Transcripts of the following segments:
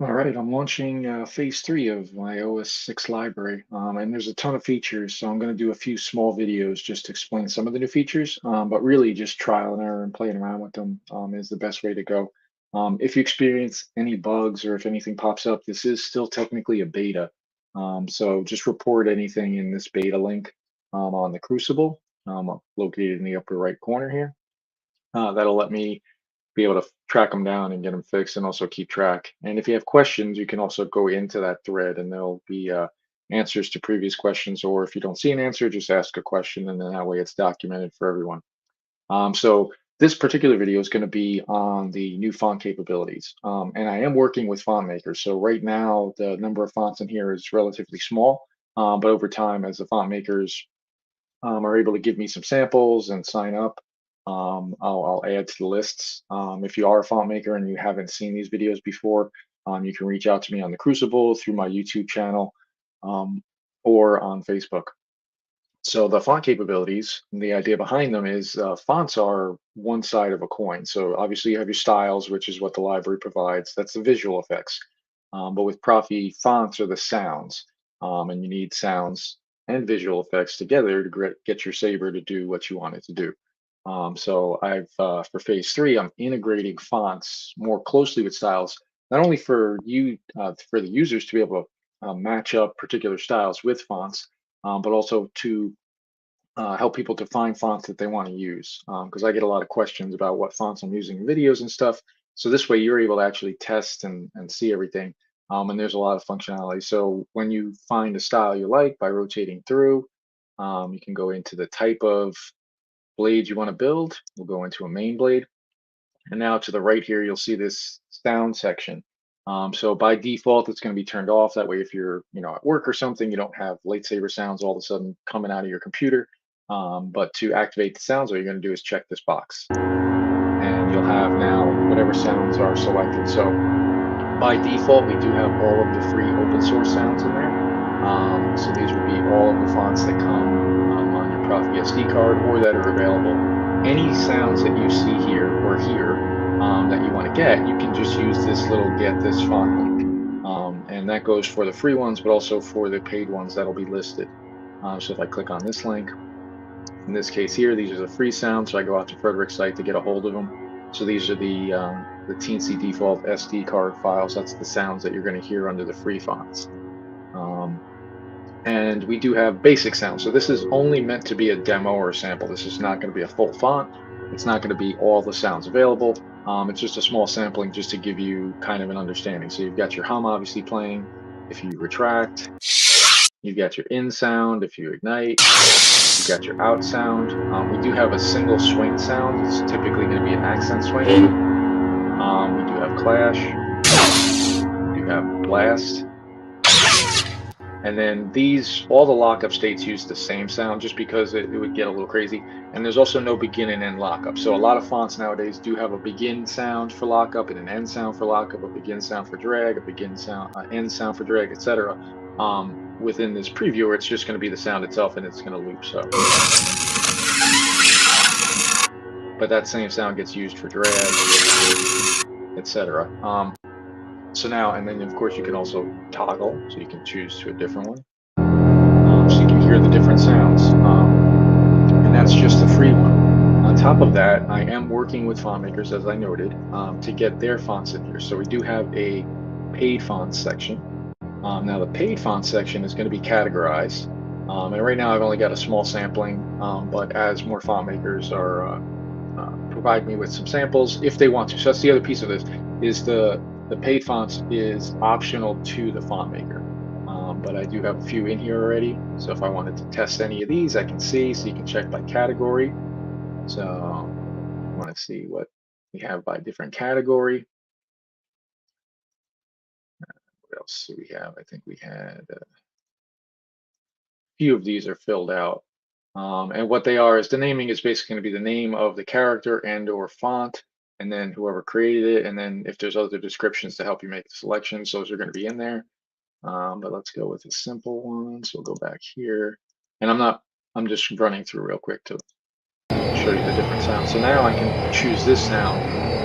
All right, I'm launching phase 3 of my OS 6 library, and there's a ton of features. So I'm going to do a few small videos just to explain some of the new features, but really just trial and error and playing around with them is the best way to go. If you experience any bugs or if anything pops up, this is still technically a beta. So just report anything in this beta link on the Crucible, located in the upper right corner here. That'll let me be able to track them down and get them fixed and also keep track. And if you have questions, you can also go into that thread and there'll be answers to previous questions. Or if you don't see an answer, just ask a question and then that way it's documented for everyone. So this particular video is going to be on the new font capabilities. And I am working with font makers. So right now, the number of fonts in here is relatively small. But over time, as the font makers are able to give me some samples and sign up, I'll add to the lists. If you are a font maker and you haven't seen these videos before, you can reach out to me on the Crucible through my YouTube channel or on Facebook. So the font capabilities, the idea behind them is fonts are one side of a coin. So obviously you have your styles, which is what the library provides. That's the visual effects. But with Profi, fonts are the sounds, and you need sounds and visual effects together to get your Saber to do what you want it to do. So I've for phase 3, I'm integrating fonts more closely with styles, not only for you for the users to be able to match up particular styles with fonts, but also to help people to find fonts that they want to use. Because I get a lot of questions about what fonts I'm using in videos and stuff. So this way you're able to actually test and see everything. And there's a lot of functionality. So when you find a style you like by rotating through, you can go into the type of blade you want to build. We'll go into a main blade. And now to the right here, you'll see this sound section. So by default, it's going to be turned off. That way, if you're at work or something, you don't have lightsaber sounds all of a sudden coming out of your computer. But to activate the sounds, all you're going to do is check this box. And you'll have now whatever sounds are selected. So by default, we do have all of the free open source sounds in there. So these would be all of the fonts that come on your ProffieOS6 card or that are available. Any sounds that you see here or here that you want to get, you can just use this little get this font link. And that goes for the free ones, but also for the paid ones that'll be listed. So if I click on this link, in this case here, these are the free sounds. So I go out to Frederick's site to get a hold of them. So these are the Teensy default SD card files. That's the sounds that you're going to hear under the free fonts. And we do have basic sounds. So this is only meant to be a demo or a sample. This is not going to be a full font. It's not going to be all the sounds available. It's just a small sampling just to give you kind of an understanding. So you've got your hum obviously playing. If you retract, you've got your in sound. If you ignite, you've got your out sound. We do have a single swing sound. It's typically going to be an accent swing. We do have clash. We do have blast. And then all the lockup states use the same sound just because it would get a little crazy. And there's also no begin and end lockup. So a lot of fonts nowadays do have a begin sound for lockup and an end sound for lockup, a begin sound for drag, a begin sound, end sound for drag, etc. Within this previewer, it's just going to be the sound itself and it's going to loop. So, but that same sound gets used for drag, etc. So now, and then of course you can also toggle, so you can choose to a different one. So you can hear the different sounds. And that's just the free one. On top of that, I am working with font makers, as I noted, to get their fonts in here. So we do have a paid fonts section. Now the paid font section is going to be categorized. And right now I've only got a small sampling, but as more font makers are provide me with some samples if they want to. So that's the other piece of this, is the paid fonts is optional to the font maker. But I do have a few in here already. So if I wanted to test any of these, I can see. So you can check by category. So I want to see what we have by different category. What else do we have? I think we had a few of these are filled out. And what they are is the naming is basically going to be the name of the character and or font, and then whoever created it. And then if there's other descriptions to help you make the selections, those are going to be in there. But let's go with a simple one. So we'll go back here. And I'm just running through real quick to show you the different sounds. So now I can choose this sound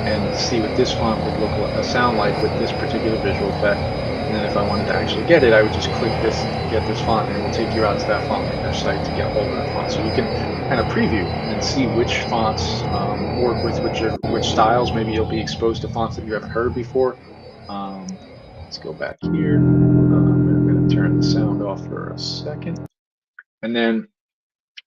and see what this font would sound like with this particular visual effect. And then if I wanted to actually get it, I would just click this, get this font, and it will take you out to that font maker site to get hold of that font. So you can kind of preview and see which fonts work with which styles. Maybe you'll be exposed to fonts that you haven't heard before. Let's go back here. I'm going to turn the sound off for a second. And then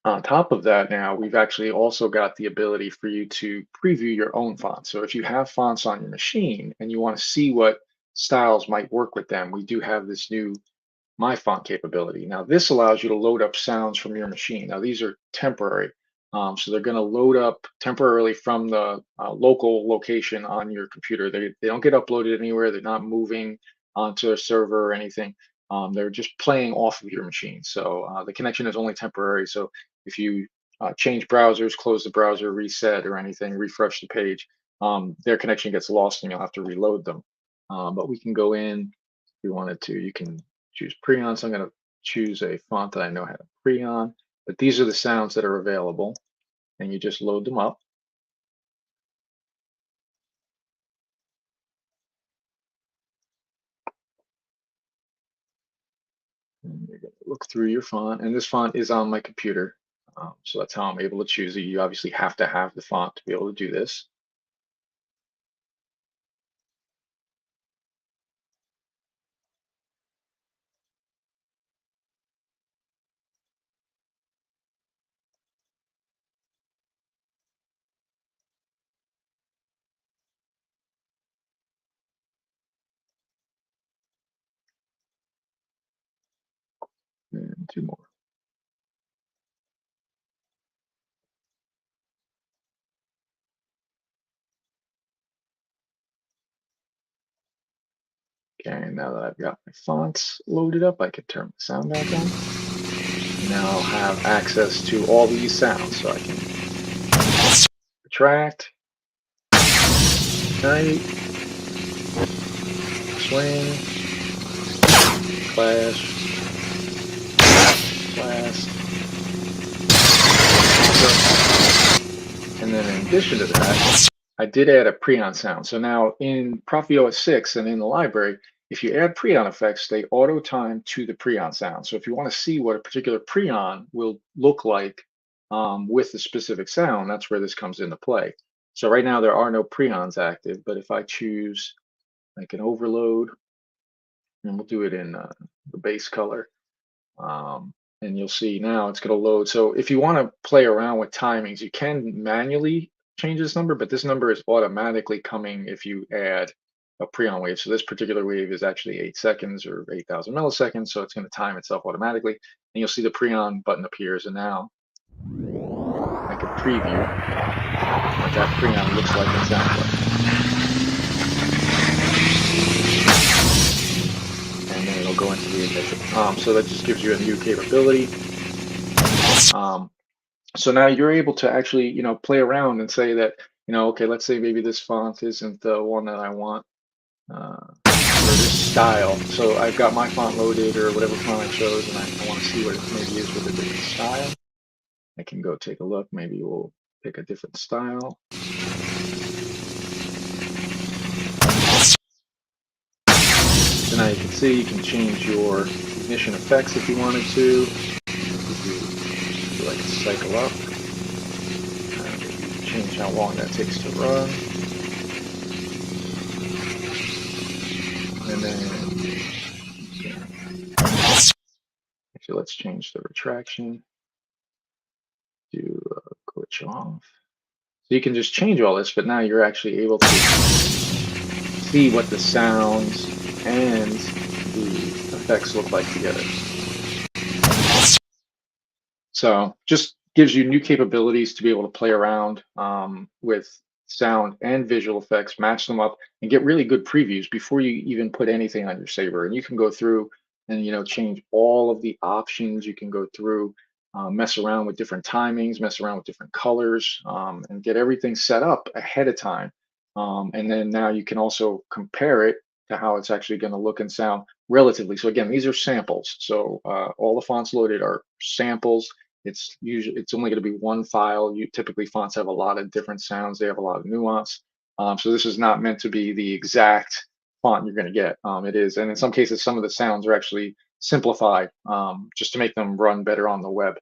on top of that, now we've actually also got the ability for you to preview your own fonts. So if you have fonts on your machine and you want to see what styles might work with them, we do have this new My Font capability. Now, this allows you to load up sounds from your machine. Now, these are temporary. So they're going to load up temporarily from the local location on your computer. They don't get uploaded anywhere. They're not moving onto a server or anything. They're just playing off of your machine. So the connection is only temporary. So if you change browsers, close the browser, reset or anything, refresh the page, their connection gets lost and you'll have to reload them. But we can go in if you wanted to. You can choose Prion. So I'm going to choose a font that I know how to Prion. But these are the sounds that are available, and you just load them up. And you're going to look through your font, and this font is on my computer. So that's how I'm able to choose it. You obviously have to have the font to be able to do this. And two more. Okay, and now that I've got my fonts loaded up, I can turn the sound back on. Now I'll have access to all these sounds, so I can retract, ignite, swing, clash, blast, and then in addition to that, I did add a Prion sound. So now in ProffieOS6 and in the library, if you add Prion effects, they auto time to the Prion sound. So if you want to see what a particular Prion will look like with the specific sound, that's where this comes into play. So right now there are no Prions active, but if I choose like an overload, and we'll do it in the base color, and you'll see now it's going to load. So if you want to play around with timings, you can manually change this number, but this number is automatically coming if you add a Prion wave. So this particular wave is actually 8 seconds or 8,000 milliseconds. So it's going to time itself automatically. And you'll see the Prion button appears. And now I can preview what that Prion looks like and sounds like. And then it'll go into the ignition. So that just gives you a new capability. So now you're able to actually, play around and say that, okay, let's say maybe this font isn't the one that I want, or this style. So I've got my font loaded or whatever font I chose, and I want to see what it maybe is with a different style. I can go take a look. Maybe we'll pick a different style. So now you can see you can change your ignition effects if you wanted to. If you like to cycle up. Change how long that takes to run. And then, actually, let's change the retraction to glitch off. So you can just change all this, but now you're actually able to see what the sounds and the effects look like together. So just gives you new capabilities to be able to play around with sound and visual effects, match them up, and get really good previews before you even put anything on your saber. And you can go through and change all of the options. You can go through, mess around with different timings, mess around with different colors, and get everything set up ahead of time. And then now you can also compare it to how it's actually going to look and sound relatively. So again, these are samples. So all the fonts loaded are samples. it's only going to be one file. You typically fonts have a lot of different sounds. They have a lot of nuance. So this is not meant to be the exact font you're going to get. It is, and in some cases, some of the sounds are actually simplified just to make them run better on the web.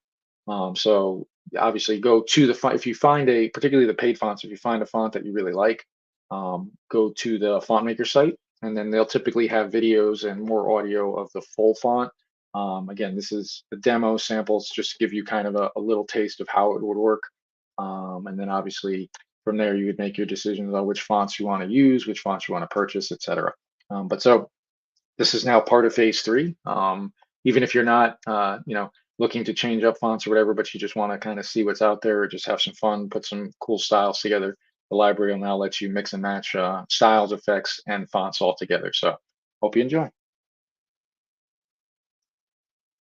So obviously, go to the font if you find particularly the paid fonts. If you find a font that you really like, go to the font maker site, and then they'll typically have videos and more audio of the full font. Again, this is the demo samples just to give you kind of a little taste of how it would work. And then obviously from there, you would make your decisions on which fonts you want to use, which fonts you want to purchase, etc. But so this is now part of phase three. Even if you're not, looking to change up fonts or whatever, but you just want to kind of see what's out there or just have some fun, put some cool styles together, the library will now let you mix and match styles, effects, and fonts all together. So hope you enjoy.